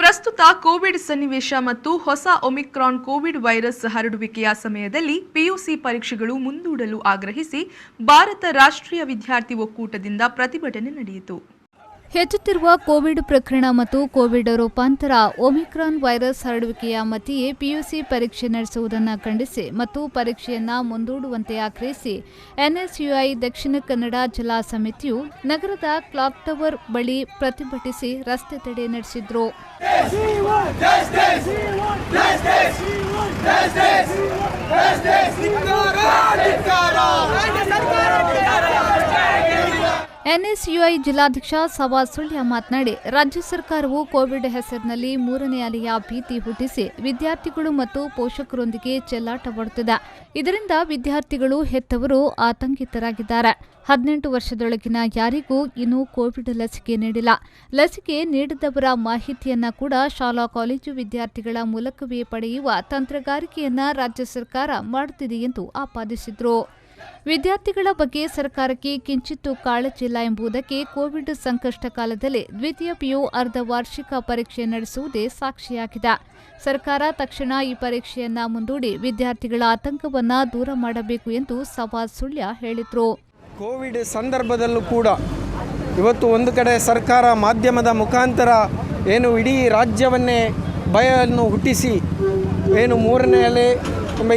ಪ್ರಸ್ತುತ ಕೋವಿಡ್ ಸನ್ನಿವೇಶ ಮತ್ತು ಹೊಸ ಒಮಿಕ್ರಾನ್ ಕೋವಿಡ್ ವೈರಸ್ ಹರಡುವಿಕೆಯ ಸಮಯದಲ್ಲಿ ಪಿಯುಸಿ ಪರೀಕ್ಷೆಗಳು ಮುಂದೂಡಲು ಆಗ್ರಹಿಸಿ ಭಾರತ ರಾಷ್ಟ್ರೀಯ ವಿದ್ಯಾರ್ಥಿ ಒಕ್ಕೂಟದಿಂದ ಪ್ರತಿಭಟನೆ ನಡೆಯಿತು. ಹೆಚ್ಚುತ್ತಿರುವ ಕೋವಿಡ್ ಪ್ರಕರಣ ಮತ್ತು ಕೋವಿಡ್ ರೂಪಾಂತರ ಒಮಿಕ್ರಾನ್ ವೈರಸ್ ಹರಡುವಿಕೆಯ ಮಧ್ಯೆಯೇ ಪಿಯುಸಿ ಪರೀಕ್ಷೆ ನಡೆಸುವುದನ್ನು ಖಂಡಿಸಿ ಮತ್ತು ಪರೀಕ್ಷೆಯನ್ನು ಮುಂದೂಡುವಂತೆ ಆಗ್ರಹಿಸಿ ಎನ್ಎಸ್ಯುಐ ದಕ್ಷಿಣ ಕನ್ನಡ ಜಿಲ್ಲಾ ಸಮಿತಿಯು ನಗರದ ಕ್ಲಾಕ್ ಟವರ್ ಬಳಿ ಪ್ರತಿಭಟಿಸಿ ರಸ್ತೆ ತಡೆ ನಡೆಸಿದ್ರು. ಎನ್ಎಸ್ಯುಐ ಜಿಲ್ಲಾಧ್ಯಕ್ಷ ಸವಾದ್ ಸುಳ್ಯ ಮಾತನಾಡಿ, ರಾಜ್ಯ ಸರ್ಕಾರವು ಕೋವಿಡ್ ಹೆಸರಿನಲ್ಲಿ ಮೂರನೇ ಅಲೆಯ ಭೀತಿ ಹುಟ್ಟಿಸಿ ವಿದ್ಯಾರ್ಥಿಗಳು ಮತ್ತು ಪೋಷಕರೊಂದಿಗೆ ಚೆಲ್ಲಾಟವಾಡುತ್ತಿದೆ. ಇದರಿಂದ ವಿದ್ಯಾರ್ಥಿಗಳು ಹೆತ್ತವರು ಆತಂಕಿತರಾಗಿದ್ದಾರೆ. 18 ವರ್ಷದೊಳಗಿನ ಯಾರಿಗೂ ಇನ್ನೂ ಕೋವಿಡ್ ಲಸಿಕೆ ನೀಡಿಲ್ಲ. ಲಸಿಕೆ ನೀಡಿದವರ ಮಾಹಿತಿಯನ್ನ ಕೂಡ ಶಾಲಾ ಕಾಲೇಜು ವಿದ್ಯಾರ್ಥಿಗಳ ಮೂಲಕವೇ ಪಡೆಯುವ ತಂತ್ರಗಾರಿಕೆಯನ್ನ ರಾಜ್ಯ ಸರ್ಕಾರ ಮಾಡುತ್ತಿದೆ ಎಂದು ಆಪಾದಿಸಿದರು. ವಿದ್ಯಾರ್ಥಿಗಳ ಬಗ್ಗೆ ಸರ್ಕಾರಕ್ಕೆ ಕಿಂಚಿತ್ತೂ ಕಾಳಜಿಲ್ಲ ಎಂಬುದಕ್ಕೆ ಕೋವಿಡ್ ಸಂಕಷ್ಟ ಕಾಲದಲ್ಲಿ ದ್ವಿತೀಯ ಪಿಯು ಅರ್ಧ ವಾರ್ಷಿಕ ಪರೀಕ್ಷೆ ನಡೆಸುವುದೇ ಸಾಕ್ಷಿಯಾಗಿದೆ. ಸರ್ಕಾರ ತಕ್ಷಣ ಈ ಪರೀಕ್ಷೆಯನ್ನ ಮುಂದೂಡಿ ವಿದ್ಯಾರ್ಥಿಗಳ ಆತಂಕವನ್ನ ದೂರ ಮಾಡಬೇಕು ಎಂದು ಸವಾದ್ ಸುಳ್ಯ ಹೇಳಿದರು. ಕೋವಿಡ್ ಸಂದರ್ಭದಲ್ಲೂ ಕೂಡ ಇವತ್ತು ಒಂದು ಕಡೆ ಸರ್ಕಾರ ಮಾಧ್ಯಮದ ಮುಖಾಂತರ ಏನು ಇಡೀ ರಾಜ್ಯವನ್ನೇ ಭಯವನ್ನು ಹುಟ್ಟಿಸಿ ಏನು ಮೂರನೇ ಅಲೆ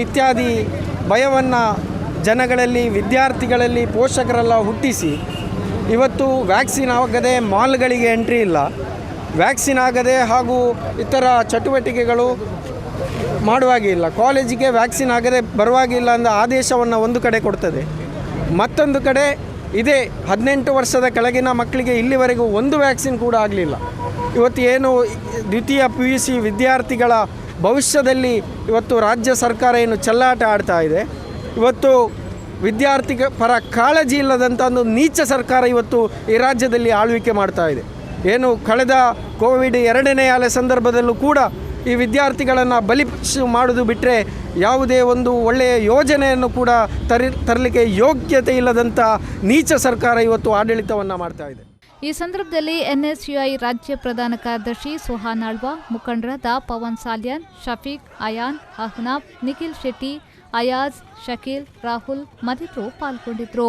ಇತ್ಯಾದಿ ಭಯವನ್ನು ಜನಗಳಲ್ಲಿ, ವಿದ್ಯಾರ್ಥಿಗಳಲ್ಲಿ, ಪೋಷಕರೆಲ್ಲ ಹುಟ್ಟಿಸಿ ಇವತ್ತು ವ್ಯಾಕ್ಸಿನ್ ಆಗದೆ ಮಾಲ್ಗಳಿಗೆ ಎಂಟ್ರಿ ಇಲ್ಲ, ವ್ಯಾಕ್ಸಿನ್ ಆಗದೆ ಹಾಗೂ ಇತರ ಚಟುವಟಿಕೆಗಳು ಮಾಡುವಾಗಿಲ್ಲ, ಕಾಲೇಜಿಗೆ ವ್ಯಾಕ್ಸಿನ್ ಆಗದೆ ಬರುವಾಗಿಲ್ಲ ಅನ್ನೋ ಆದೇಶವನ್ನು ಒಂದು ಕಡೆ ಕೊಡ್ತದೆ. ಮತ್ತೊಂದು ಕಡೆ ಇದೇ 18 ವರ್ಷದ ಕೆಳಗಿನ ಮಕ್ಕಳಿಗೆ ಇಲ್ಲಿವರೆಗೂ ಒಂದು ವ್ಯಾಕ್ಸಿನ್ ಕೂಡ ಆಗಲಿಲ್ಲ. ಇವತ್ತು ಏನು ದ್ವಿತೀಯ PUC ವಿದ್ಯಾರ್ಥಿಗಳ ಭವಿಷ್ಯದಲ್ಲಿ ಇವತ್ತು ರಾಜ್ಯ ಸರ್ಕಾರ ಏನು ಚೆಲ್ಲಾಟ ಆಡ್ತಾ ಇದೆ. ಇವತ್ತು ವಿದ್ಯಾರ್ಥಿ ಪರ ಕಾಳಜಿ ಇಲ್ಲದಂಥ ಒಂದು ನೀಚ ಸರ್ಕಾರ ಇವತ್ತು ಈ ರಾಜ್ಯದಲ್ಲಿ ಆಳ್ವಿಕೆ ಮಾಡ್ತಾ ಇದೆ. ಏನು ಕಳೆದ ಕೋವಿಡ್ 2ನೇ ಅಲೆ ಸಂದರ್ಭದಲ್ಲೂ ಕೂಡ ಈ ವಿದ್ಯಾರ್ಥಿಗಳನ್ನು ಬಲಿಪಶು ಮಾಡೋದು ಬಿಟ್ಟರೆ ಯಾವುದೇ ಒಂದು ಒಳ್ಳೆಯ ಯೋಜನೆಯನ್ನು ಕೂಡ ತರಲಿಕ್ಕೆ ಯೋಗ್ಯತೆ ಇಲ್ಲದಂಥ ನೀಚ ಸರ್ಕಾರ ಇವತ್ತು ಆಡಳಿತವನ್ನು ಮಾಡ್ತಾ ಇದೆ. ಈ ಸಂದರ್ಭದಲ್ಲಿ ಎನ್ಎಸ್ಯುಐ ರಾಜ್ಯ ಪ್ರಧಾನ ಕಾರ್ಯದರ್ಶಿ ಸುಹಾನ್ ಆಳ್ವಾ, ಮುಖಂಡರಾದ ಪವನ್ ಸಾಲ್ಯಾನ್, ಶಫೀಕ್, ಅಯಾನ್, ಅಹ್ನಾಬ್, ನಿಖಿಲ್ ಶೆಟ್ಟಿ, ಅಯಾಜ್, ಶಕೀಲ್, ರಾಹುಲ್ ಮತ್ತಿತರರು ಪಾಲ್ಗೊಂಡಿದ್ದರು.